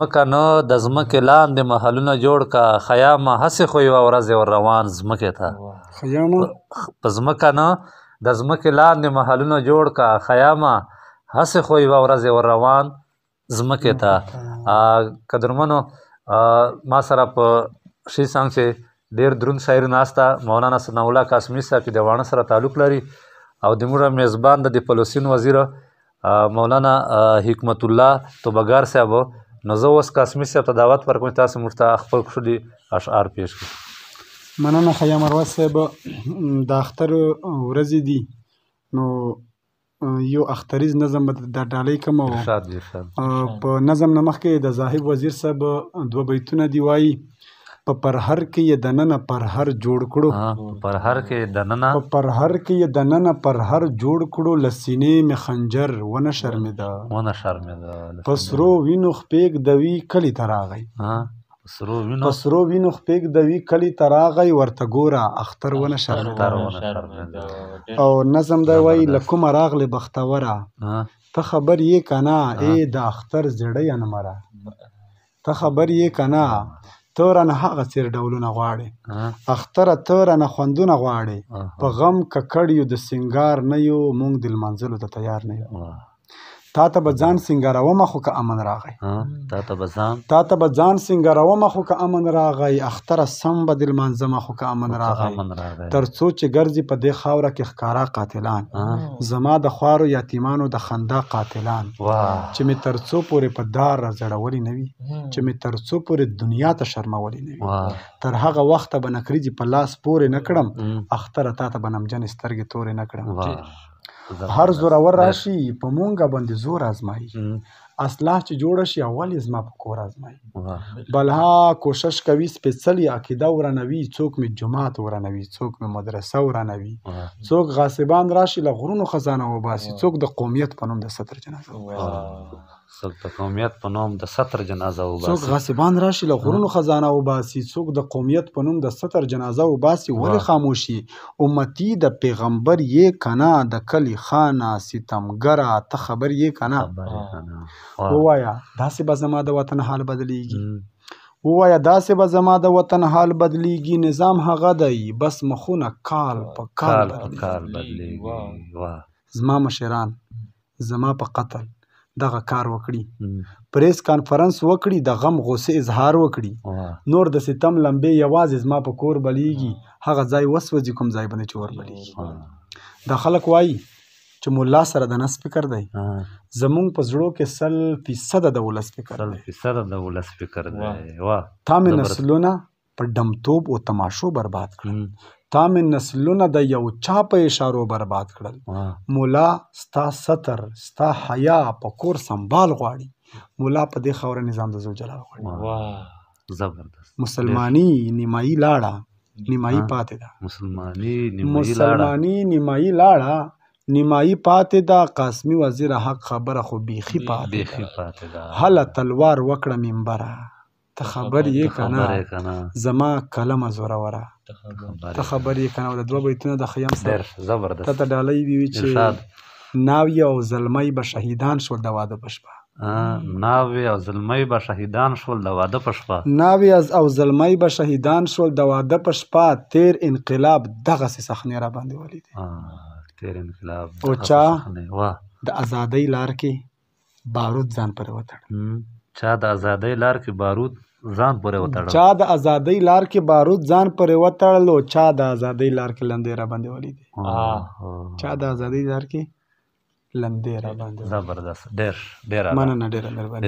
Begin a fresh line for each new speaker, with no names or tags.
ځمکه نه د ځمکې لاندې محلونه جوړ که خیامه هسې خو یوه ورځ ور روان ځمکې ته په ځمکه نه د ځمکې لاندې محلونه جوړ که خیامه هسې خو یوه ورځ ور روان ځمکې ته. قدرمنو ما سره په ښي څنګ چې ډېر دروند شاعر ناست ده مولانا ثناء الله قاسمي صاحب چې د واڼه سره تعلق لري او د موږ میزبان د فلسطین وزیر مولانا حکمت الله توبګار صاحب. نو زه اوس قاسمي صاحب ته دعوت ورکوم تاسو موږ ته خپل ښکلي اشعار پیش کړئ.
مننه خیام اروز صاحب. د اختر ورځې دي نو یو اختریز نظم به د ډالۍ کوم په نظم نه مخکې د زاهد وزیر صاحب دوه بیتونه دي وایي په پرهر کې یې دننه پرهر جوړ کړو
پرهر کې دننه
په پرهر کې یې دننه پرهر جوړ کړو له سینې مې خنجر ونه شرمېده په سرو وینو خپېږ دوي کلي ته راغی په سرو وینو خپېږ دوي کلي ته راغی ورته ګوره اختر ونه شرمېده. او نظم دی وایي له کومه راغلې بختوره ته خبر یې که نه ای د اختر زړی انمره ته خبر یې که نه ته رانه هغه څېر ډولونه غواړې اختره ته رانه خوندونه غواړې په غم ککړ یو د سینګار نه یو موږ د لمانځلو ته تیار نه یو تا ته به ځان سینګارومه خو که امن راغی تا ته به ځان سینګارومه خو که امن راغی اختره سم به د لمانځمه خو که امن راغی تر څو چې ګرځي په دې خاوره کې ښکارا قاتلان زما د خوارو یتیمانو د خندا قاتلان چې مې تر څو پورې په دار را زړولي نه وي چې مې تر څو پورې دنیا ته شرمولي نه وي تر هغه وخته به نکریزې په لاس پورې نه کړم اختره تا ته به نمجنې سترګې تورې نه کړم. هر زورور راشي په مونږه باندې زور ازمایي اصلاح چې جوړه شي اول یې زما په کور ازمایي بلها کوشش کوي سپېڅلې عقیده ورانوي څوک مې جومات ورانوي څوک مې مدرسه ورانوي څوک غاصبان راشي له غرونو خزانه وباسي څوک د قومیت په نوم د ستر جنازه څوک غاصبان راشي له غرونو خزانه وباسي څوک د قومیت په نوم د ستر جنازه وباسي ولې خاموشي امتي د پیغمبر یې کنا د کلی خانه ستمګره ته خبر یې کنا ووایا داسې به زما د وطن حال بدلیږي ووایا داسې به زما د وطن حال بدلیږي نظام هغه دی بس مخونه کال په کال بدلیږي. زما مشران زما په قتل دغه کار وکړي پریس کانفرنس وکړي د غم غوسې اظهار وکړي نور د ستم لمبې یوازې زما په کور بلیږي هغه ځای وسوځي کوم ځای باندې چې ور بلیږي. دا خلک وایي چې مولا سره د نس فکر دی زمونږ په زړو کې 100% د ولس فکر دی تا مې نسلونه په ډمتوب او تماشو برباد کړل تا مې نسلونه د یو چا په اشارو برباد کړل مولا ستا ستر ستا حیا په کور سنبال غواړي مولا په دې خاوره نظام د زلجلال غواړي. مسلماني نیمایي لاړه نیمایي پاتې ده مسلماني نیمایي لاړه نیمایي پاتې ده قاسمي وزیر حق خبره خو بیخي پاتې ده هله تلوار وکړه منبره ته خبر یې که نه زما کلمه زوروره ته خبر یې که نه. د دوه بیتونه د خیم صاحب ته ته ډالۍ وي چې ناوی او زلمی به شهیدان شول د واده په شپه
ناوی او زلمی به شهیدان شول د واده په شپه
ناوی او زلمی به شهیدان شول د واده په شپه تیر انقلاب دغسې صحنې را باندې ولیدې او چا د ازادۍ لار کې بارود ځان پرې وتړ
چا د ازادۍ لار کې بارود ځان پرې وتړل
چا د ازادۍ لار کې بارود ځان پرې وتړل او چا د ازادۍ لار کې لندې را باندې ولیدې چا د ازادۍ لار کې لندې را باندې
زبردست ډېر مننه
ډېره مهرباني.